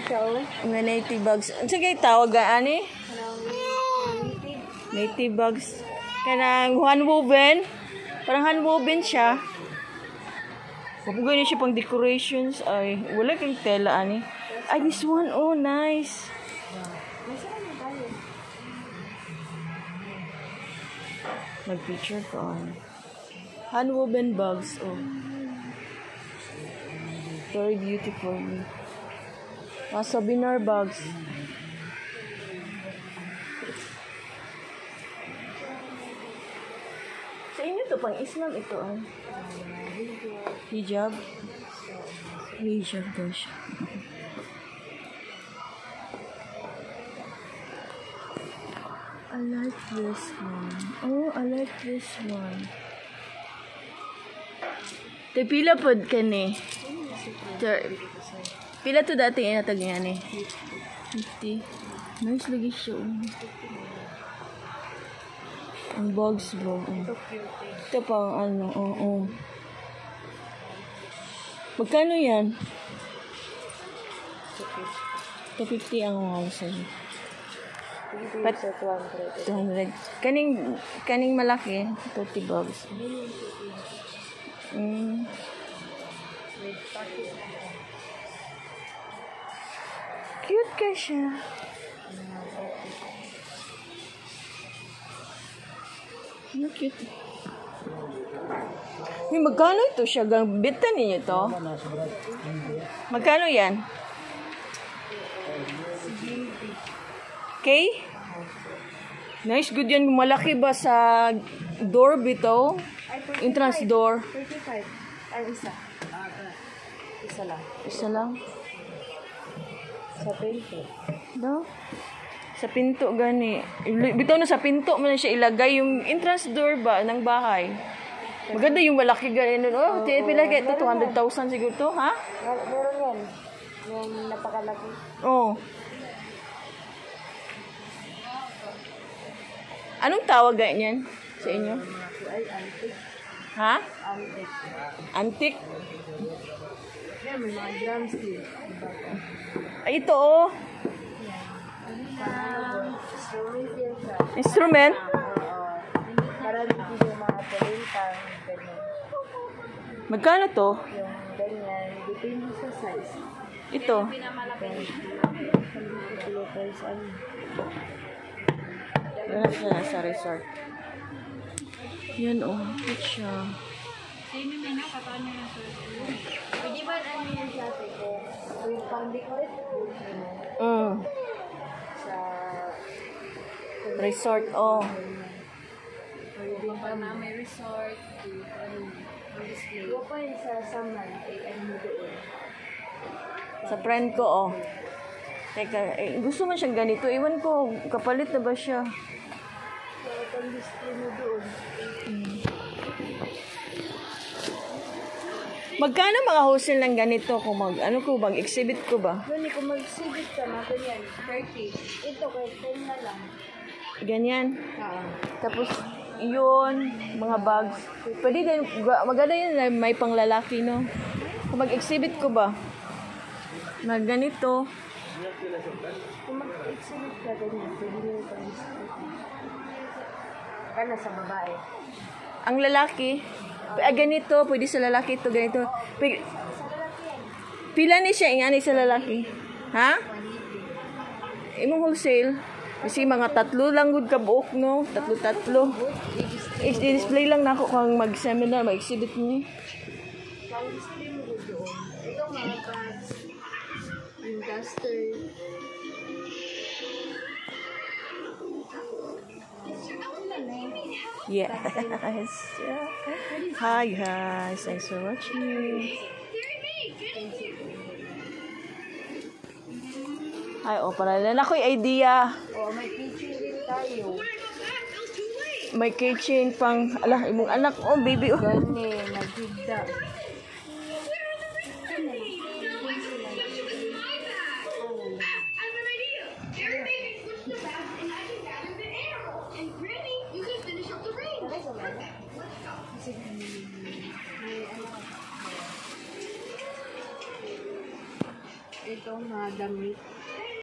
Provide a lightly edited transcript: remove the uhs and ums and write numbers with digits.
siya, oh. Mga native bags. Sige, tawag ani? Native bags. Kanang handwoven. Parang handwoven siya. Kapag siya pang decorations. Ay, wala kang tela ani. Ay, this one. Oh, nice. Mag-picture ko. Handwoven bags. Oh. Very beautiful. Souvenir bags. Sa inyo to, pang Islam ito. Hijab. Hijab daw siya. I like this one. Oh, I like this one. Te pila pod kani. Pila to dati inatag niya ni. 50. Nice lagi siya. Ang bags bro. Ito pang ano. Oo. Magkano yan? 250 ang mga sa'yo. 200. Kaning malaki, 30 bags. Cute ka siya. Ano cute? Hey, magkano ito siya? Bitan niyo to? Magkano yan? Okay? Nice, good yan. Malaki ba sa door bito? Entrance door. 35. Ay, isa. Isa lang. Isa lang? Sa pinto. No? Sa pinto gani. Bitaw na sa pinto mo na siya ilagay yung entrance door ba ng bahay. Maganda yung malaki gani. Oh, pila kaya ito 200,000 siguro to, ha? Meron yan. Yung napakalaki. Oh. Anong tawag ganyan sa inyo? Ay, antique. Ha? Antique. Antique? Yan, may mga drumstick. Ay, ito oh. Instrument yan siya. Instrument? Para dito yung mga palintang, ganyan. Magkano to? Yung ganyan, depende sa size. Ito. Lahat siya nasa resort. Yan oh. Cute siya. Pwede ba ano yan sa atin? Yung pang-decorate sa Resort oh. may resort. Iba pa yung sa Saman, ano mo doon. Sa friend ko oh. Teka, gusto man siyang ganito. Iwan ko, kapalit na ba siya? Pang-display mo doon. Magkano mga wholesale ng ganito kung ano ko bang exhibit ko ba? Doon, kung mag-exhibit ka na, ganyan, 30. Ito, kahit 10 na lang. Ganyan. Tapos, yun, mga bags. Pwede din, maganda yun na may panglalaki, no? Kung mag-exhibit ko ba? Mag ganito. Kung mag-exhibit ka, ganyan, pwede mo pang-display. Kana sa babae. Ang lalaki, ganito, pwede sa lalaki ito, ganito. Pila ni siya, ingani sa lalaki. Ha? Imong wholesale. Kasi mga 3 lang good ka buok, no? 3. I-display lang na ako kung mag-seminar, mag-exhibit niyo. Pang-display mo doon. Ito mga bags. Yung duster. Yes. Hi guys, thanks for watching. Ay, para na ako'y idea. May kitchen din tayo. May kitchen pang, imong anak, baby. Gani, nagigda. Itong mga damit.